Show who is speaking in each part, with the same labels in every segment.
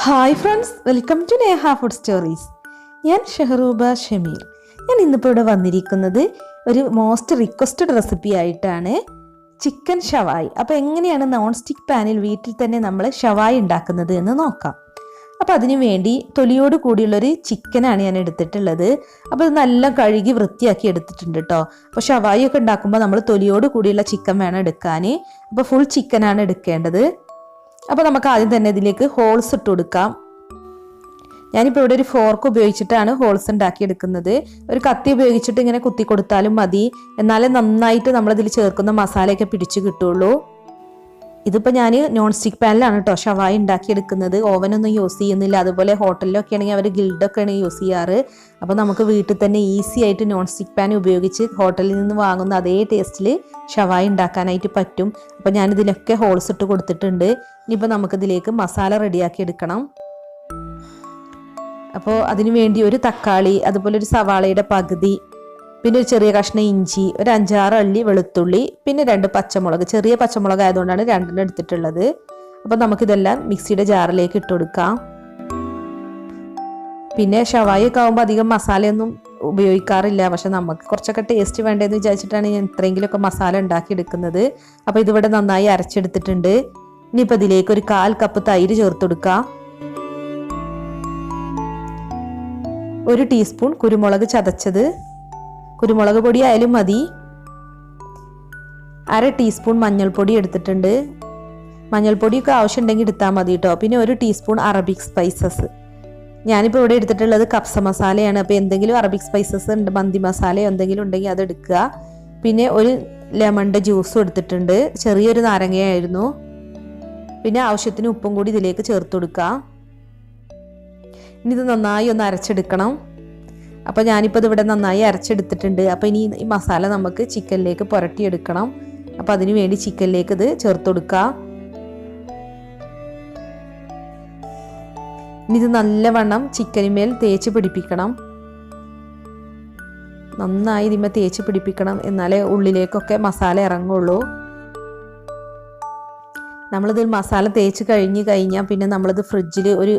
Speaker 1: Hi friends, welcome to Neha food stories. ഞാൻ ഷെഹറൂബ ഷമീർ. ഞാൻ ഇന്നിപ്പോൾ ഇവിടെ വന്നിരിക്കുന്നത് ഒരു മോസ്റ്റ് റിക്വസ്റ്റഡ് റെസിപ്പി ആയിട്ടാണ്, ചിക്കൻ ഷവായി. അപ്പോൾ എങ്ങനെയാണ് നോൺ സ്റ്റിക്ക് പാനിൽ വീട്ടിൽ തന്നെ നമ്മൾ ഷവായി ഉണ്ടാക്കുന്നത് എന്ന് നോക്കാം. അപ്പോൾ അതിനു വേണ്ടി തൊലിയോട് കൂടിയുള്ളൊരു ചിക്കനാണ് ഞാൻ എടുത്തിട്ടുള്ളത്. അപ്പോൾ ഇത് നല്ല കഴുകി വൃത്തിയാക്കി എടുത്തിട്ടുണ്ട് കേട്ടോ. അപ്പോൾ ഷവായി ഒക്കെ ഉണ്ടാക്കുമ്പോൾ നമ്മൾ തൊലിയോട് കൂടിയുള്ള ചിക്കൻ വേണം എടുക്കാൻ. അപ്പോൾ ഫുൾ ചിക്കനാണ് എടുക്കേണ്ടത്. അപ്പോൾ നമുക്ക് ആദ്യം തന്നെ ഇതിലേക്ക് ഹോൾസ് ഇട്ട് കൊടുക്കാം. ഞാനിപ്പോൾ ഇവിടെ ഒരു ഫോർക്ക് ഉപയോഗിച്ചിട്ടാണ് ഹോൾസ് ഉണ്ടാക്കിയെടുക്കുന്നത്. ഒരു കത്തി ഉപയോഗിച്ചിട്ട് ഇങ്ങനെ കുത്തി കൊടുത്താലും മതി, എന്നാലേ നന്നായിട്ട് നമ്മളിതിൽ ചേർക്കുന്ന മസാലയൊക്കെ പിടിച്ച് കിട്ടുള്ളൂ. ഇതിപ്പോൾ ഞാൻ നോൺ സ്റ്റിക്ക് പാനിലാണ് കേട്ടോ ഷവായി ഉണ്ടാക്കിയെടുക്കുന്നത്. ഓവനൊന്നും യൂസ് ചെയ്യുന്നില്ല. അതുപോലെ ഹോട്ടലിലൊക്കെ ആണെങ്കിൽ അവർ ഗിൽഡൊക്കെയാണ് യൂസ് ചെയ്യാറ്. അപ്പോൾ നമുക്ക് വീട്ടിൽ തന്നെ ഈസി ആയിട്ട് നോൺ സ്റ്റിക്ക് പാൻ ഉപയോഗിച്ച് ഹോട്ടലിൽ നിന്ന് വാങ്ങുന്ന അതേ ടേസ്റ്റിൽ ഷവായി ഉണ്ടാക്കാനായിട്ട് പറ്റും. അപ്പോൾ ഞാനിതിലൊക്കെ ഹോൾസ് ഇട്ട് കൊടുത്തിട്ടുണ്ട്. ഇനിയിപ്പോൾ നമുക്കിതിലേക്ക് മസാല റെഡിയാക്കി എടുക്കണം. അപ്പോൾ അതിനു വേണ്ടി ഒരു തക്കാളി, അതുപോലെ ഒരു സവാളയുടെ പകുതി, പിന്നെ ഒരു ചെറിയ കഷ്ണം ഇഞ്ചി, ഒരു 5-6 അള്ളി വെളുത്തുള്ളി, പിന്നെ 2 പച്ചമുളക്. ചെറിയ പച്ചമുളക് ആയതുകൊണ്ടാണ് 2 എടുത്തിട്ടുള്ളത്. അപ്പോൾ നമുക്കിതെല്ലാം മിക്സിയുടെ ജാറിലേക്ക് ഇട്ട് കൊടുക്കാം. പിന്നെ ഷവായി ഒക്കെ ആകുമ്പോൾ അധികം മസാലയൊന്നും ഉപയോഗിക്കാറില്ല, പക്ഷെ നമുക്ക് കുറച്ചൊക്കെ ടേസ്റ്റ് വേണ്ടതെന്ന് വിചാരിച്ചിട്ടാണ് ഞാൻ ഇത്രയെങ്കിലുമൊക്കെ മസാല ഉണ്ടാക്കിയെടുക്കുന്നത്. അപ്പോൾ ഇതിവിടെ നന്നായി അരച്ചെടുത്തിട്ടുണ്ട്. ഇനിയിപ്പോൾ ഇതിലേക്ക് ഒരു 1/4 കപ്പ് തൈര് ചേർത്ത് കൊടുക്കാം. 1 ടീസ്പൂൺ കുരുമുളക് ചതച്ചത്, കുരുമുളക് പൊടി ആയാലും മതി. 1/2 ടീസ്പൂൺ മഞ്ഞൾപ്പൊടി എടുത്തിട്ടുണ്ട്. മഞ്ഞൾപ്പൊടിയൊക്കെ ആവശ്യമുണ്ടെങ്കിൽ എടുത്താൽ മതി കേട്ടോ. പിന്നെ 1 ടീസ്പൂൺ അറബിക് സ്പൈസസ്. ഞാനിപ്പോൾ ഇവിടെ എടുത്തിട്ടുള്ളത് കപ്സ മസാലയാണ്. അപ്പോൾ എന്തെങ്കിലും അറബിക് സ്പൈസസ് ഉണ്ട്, മന്തി മസാലയോ എന്തെങ്കിലും ഉണ്ടെങ്കിൽ അത് എടുക്കുക. പിന്നെ ഒരു ലെമണിൻ്റെ ജ്യൂസും എടുത്തിട്ടുണ്ട്. ചെറിയൊരു നാരങ്ങയായിരുന്നു. പിന്നെ ആവശ്യത്തിന് ഉപ്പും കൂടി ഇതിലേക്ക് ചേർത്ത് കൊടുക്കുക. ഇനി ഇത് നന്നായി ഒന്ന് അരച്ചെടുക്കണം. അപ്പോൾ ഞാനിപ്പോൾ ഇതിവിടെ നന്നായി അരച്ചെടുത്തിട്ടുണ്ട്. അപ്പോൾ ഇനി ഈ മസാല നമുക്ക് ചിക്കനിലേക്ക് പുരട്ടിയെടുക്കണം. അപ്പോൾ അതിനു വേണ്ടി ചിക്കനിലേക്ക് ഇത് ചേർത്ത് കൊടുക്കുക. ഇനി ഇത് നല്ലവണ്ണം ചിക്കനുമേൽ തേച്ച് പിടിപ്പിക്കണം. നന്നായി ഇതിന്മേൽ തേച്ച് പിടിപ്പിക്കണം, എന്നാലേ ഉള്ളിലേക്കൊക്കെ മസാല ഇറങ്ങുള്ളൂ. നമ്മളിതിൽ മസാല തേച്ച് കഴിഞ്ഞാൽ പിന്നെ നമ്മളിത് ഫ്രിഡ്ജിൽ ഒരു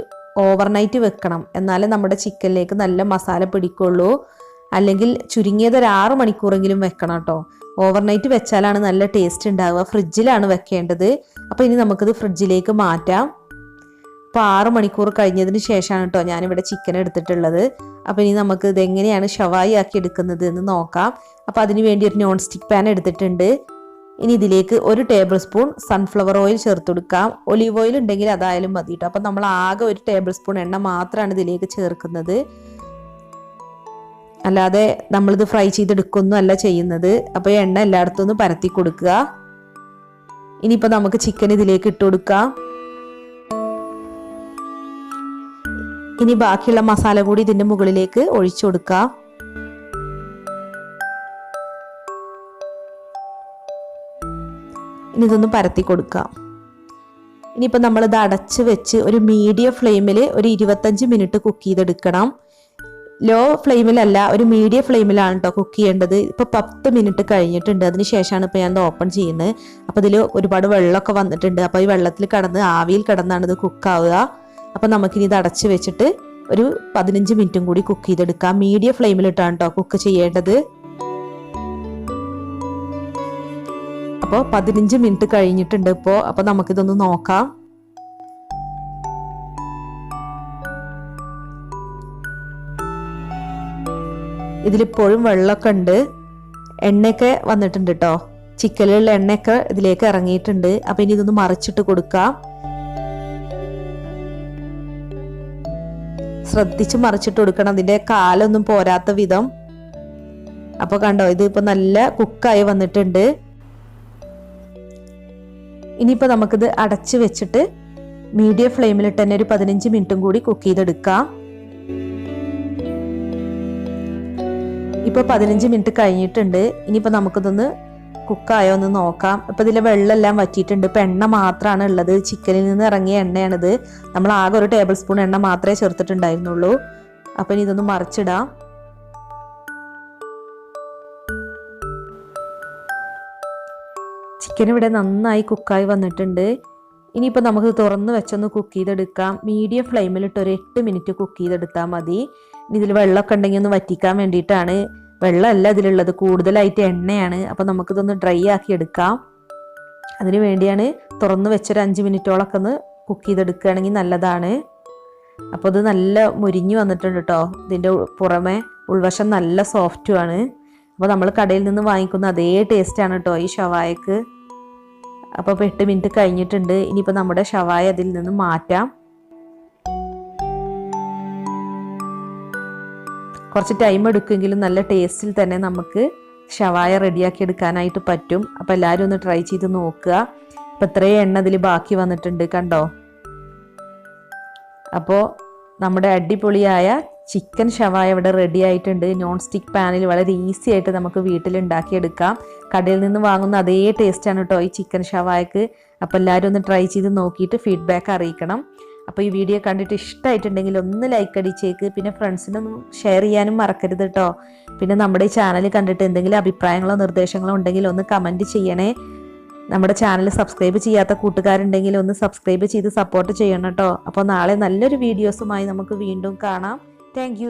Speaker 1: ഓവർനൈറ്റ് വെക്കണം, എന്നാലേ നമ്മുടെ ചിക്കനിലേക്ക് നല്ല മസാല പിടിക്കുള്ളൂ. അല്ലെങ്കിൽ ചുരുങ്ങിയത് ഒരു 6 മണിക്കൂറെങ്കിലും വെക്കണം കേട്ടോ. ഓവർനൈറ്റ് വെച്ചാലാണ് നല്ല ടേസ്റ്റ് ഉണ്ടാവുക. ഫ്രിഡ്ജിലാണ് വെക്കേണ്ടത്. അപ്പോൾ ഇനി നമുക്കിത് ഫ്രിഡ്ജിലേക്ക് മാറ്റാം. അപ്പോൾ 6 മണിക്കൂർ കഴിഞ്ഞതിന് ശേഷമാണ് കേട്ടോ ഞാനിവിടെ ചിക്കൻ എടുത്തിട്ടുള്ളത്. അപ്പോൾ ഇനി നമുക്ക് ഇത് എങ്ങനെയാണ് ഷവായി ആക്കി എടുക്കുന്നത് എന്ന് നോക്കാം. അപ്പോൾ അതിന് വേണ്ടി ഒരു നോൺ സ്റ്റിക്ക് പാൻ എടുത്തിട്ടുണ്ട്. ഇനി ഇതിലേക്ക് 1 ടേബിൾ സ്പൂൺ സൺഫ്ലവർ ഓയിൽ ചേർത്ത് കൊടുക്കാം. ഒലീവ് ഓയിൽ ഉണ്ടെങ്കിൽ അതായാലും മതി കേട്ടോ. അപ്പം നമ്മൾ ആകെ 1 ടേബിൾ സ്പൂൺ എണ്ണ മാത്രമാണ് ഇതിലേക്ക് ചേർക്കുന്നത്, അല്ലാതെ നമ്മളിത് ഫ്രൈ ചെയ്തെടുക്കൊന്നും അല്ല ചെയ്യുന്നത്. അപ്പോൾ എണ്ണ എല്ലായിടത്തും ഒന്ന് പരത്തി കൊടുക്കുക. ഇനിയിപ്പോൾ നമുക്ക് ചിക്കൻ ഇതിലേക്ക് ഇട്ട് കൊടുക്കാം. ഇനി ബാക്കിയുള്ള മസാല കൂടി ഇതിൻ്റെ മുകളിലേക്ക് ഒഴിച്ചു കൊടുക്കാം. ഇനി ഇതൊന്ന് പരത്തി കൊടുക്കാം. ഇനിയിപ്പോൾ നമ്മളിത് അടച്ച് വെച്ച് ഒരു മീഡിയം ഫ്ലെയിമിൽ ഒരു 25 മിനിറ്റ് കുക്ക് ചെയ്തെടുക്കണം. ലോ ഫ്ലെയിമിലല്ല, ഒരു മീഡിയം ഫ്ലെയിമിലാണ് കേട്ടോ കുക്ക് ചെയ്യേണ്ടത്. ഇപ്പോൾ 10 മിനിറ്റ് കഴിഞ്ഞിട്ടുണ്ട്. അതിന് ശേഷമാണ് ഇപ്പോൾ ഞാൻ ഓപ്പൺ ചെയ്യുന്നത്. അപ്പോൾ ഇതിൽ ഒരുപാട് വെള്ളമൊക്കെ വന്നിട്ടുണ്ട്. അപ്പോൾ ഈ വെള്ളത്തിൽ കിടന്ന് ആവിയിൽ കിടന്നാണ് ഇത് കുക്കാവുക. അപ്പോൾ നമുക്കിനി ഇത് അടച്ച് വെച്ചിട്ട് ഒരു 15 മിനിറ്റും കൂടി കുക്ക് ചെയ്തെടുക്കാം. മീഡിയം ഫ്ലെയിമിലിട്ടാണ് കേട്ടോ കുക്ക് ചെയ്യേണ്ടത്. അപ്പോൾ 15 മിനിറ്റ് കഴിഞ്ഞിട്ടുണ്ട് ഇപ്പോൾ. അപ്പോൾ നമുക്കിതൊന്ന് നോക്കാം. ഇതിലിപ്പോഴും വെള്ളമൊക്കെ ഉണ്ട്, എണ്ണയൊക്കെ വന്നിട്ടുണ്ട് കേട്ടോ. ചിക്കനിലുള്ള എണ്ണയൊക്കെ ഇതിലേക്ക് ഇറങ്ങിയിട്ടുണ്ട്. അപ്പോൾ ഇനി ഇതൊന്ന് മറിച്ചിട്ട് കൊടുക്കാം. ശ്രദ്ധിച്ച് മറിച്ചിട്ട് കൊടുക്കണം, അതിൻ്റെ കാലൊന്നും പോരാത്ത വിധം. അപ്പോൾ കണ്ടോ, ഇത് ഇപ്പോൾ നല്ല കുക്കായി വന്നിട്ടുണ്ട്. ഇനിയിപ്പോൾ നമുക്കിത് അടച്ച് വെച്ചിട്ട് മീഡിയം ഫ്ലെയിമിലിട്ട് തന്നെ ഒരു 15 മിനിറ്റും കൂടി കുക്ക് ചെയ്തെടുക്കാം. ഇപ്പോൾ 15 മിനിറ്റ് കഴിഞ്ഞിട്ടുണ്ട്. ഇനിയിപ്പോൾ നമുക്കിതൊന്ന് കുക്കായോ ഒന്ന് നോക്കാം. ഇപ്പോൾ ഇതിലെ വെള്ളമെല്ലാം വറ്റിയിട്ടുണ്ട്. ഇപ്പോൾ എണ്ണ മാത്രമാണ് ഉള്ളത്, ചിക്കനിൽ നിന്ന് ഇറങ്ങിയ എണ്ണയാണിത്. നമ്മൾ ആകെ 1 ടേബിൾ സ്പൂൺ എണ്ണ മാത്രമേ ചേർത്തിട്ടുണ്ടായിരുന്നുള്ളൂ. അപ്പോൾ ഇനി ഇതൊന്ന് മറിച്ചിടാം. ചിക്കൻ ഇവിടെ നന്നായി കുക്കായി വന്നിട്ടുണ്ട്. ഇനിയിപ്പോൾ നമുക്ക് തുറന്ന് വെച്ചൊന്ന് കുക്ക് ചെയ്തെടുക്കാം. മീഡിയം ഫ്ലെയിമിലിട്ട് ഒരു 8 മിനിറ്റ് കുക്ക് ചെയ്തെടുത്താൽ മതി. ഇനി ഇതിൽ വെള്ളമൊക്കെ ഉണ്ടെങ്കിൽ ഒന്ന് വറ്റിക്കാൻ വേണ്ടിയിട്ടാണ്. വെള്ളമല്ല ഇതിലുള്ളത്, കൂടുതലായിട്ട് എണ്ണയാണ്. അപ്പോൾ നമുക്കിതൊന്ന് ഡ്രൈ ആക്കി എടുക്കാം. അതിന് വേണ്ടിയാണ് തുറന്ന് വെച്ചൊരു 5 മിനിറ്റോളൊക്കെ ഒന്ന് കുക്ക് ചെയ്തെടുക്കുകയാണെങ്കിൽ നല്ലതാണ്. അപ്പോൾ ഇത് നല്ല മുരിഞ്ഞ് വന്നിട്ടുണ്ട് കേട്ടോ. ഇതിൻ്റെ പുറമെ ഉൾവശം നല്ല സോഫ്റ്റുമാണ്. അപ്പോൾ നമ്മൾ കടയിൽ നിന്ന് വാങ്ങിക്കുന്ന അതേ ടേസ്റ്റാണ് കേട്ടോ ഈ ഷവായക്ക്. അപ്പോൾ ഇപ്പോൾ 8 മിനിറ്റ് കഴിഞ്ഞിട്ടുണ്ട്. ഇനിയിപ്പോൾ നമ്മുടെ ഷവായ അതിൽ നിന്ന് മാറ്റാം. കുറച്ച് ടൈം എടുക്കുമെങ്കിലും നല്ല ടേസ്റ്റിൽ തന്നെ നമുക്ക് ഷവായ റെഡിയാക്കി എടുക്കാനായിട്ട് പറ്റും. അപ്പോൾ എല്ലാവരും ഒന്ന് ട്രൈ ചെയ്ത് നോക്കുക. അപ്പോൾ ഇത്രയും എണ്ണ ഇതിൽ ബാക്കി വന്നിട്ടുണ്ട് കണ്ടോ. അപ്പോൾ നമ്മുടെ അടിപൊളിയായ ചിക്കൻ ഷവായ ഇവിടെ റെഡി ആയിട്ടുണ്ട്. നോൺ സ്റ്റിക്ക് പാനിൽ വളരെ ഈസി ആയിട്ട് നമുക്ക് വീട്ടിൽ ഉണ്ടാക്കിയെടുക്കാം. കടയിൽ നിന്ന് വാങ്ങുന്ന അതേ ടേസ്റ്റാണ് കേട്ടോ ഈ ചിക്കൻ ഷവായക്ക്. അപ്പോൾ എല്ലാവരും ഒന്ന് ട്രൈ ചെയ്ത് നോക്കിയിട്ട് ഫീഡ്ബാക്ക് അറിയിക്കണം. അപ്പോൾ ഈ വീഡിയോ കണ്ടിട്ട് ഇഷ്ടമായിട്ടുണ്ടെങ്കിൽ ഒന്ന് ലൈക്ക് അടിച്ചേക്ക്. പിന്നെ ഫ്രണ്ട്സിനൊന്നും ഷെയർ ചെയ്യാനും മറക്കരുത് കേട്ടോ. പിന്നെ നമ്മുടെ ഈ ചാനൽ കണ്ടിട്ട് എന്തെങ്കിലും അഭിപ്രായങ്ങളോ നിർദ്ദേശങ്ങളോ ഉണ്ടെങ്കിൽ ഒന്ന് കമൻറ്റ് ചെയ്യണേ. നമ്മുടെ ചാനൽ സബ്സ്ക്രൈബ് ചെയ്യാത്ത കൂട്ടുകാരുണ്ടെങ്കിൽ ഒന്ന് സബ്സ്ക്രൈബ് ചെയ്ത് സപ്പോർട്ട് ചെയ്യണം കേട്ടോ. അപ്പോൾ നാളെ നല്ലൊരു വീഡിയോസുമായി നമുക്ക് വീണ്ടും കാണാം. താങ്ക്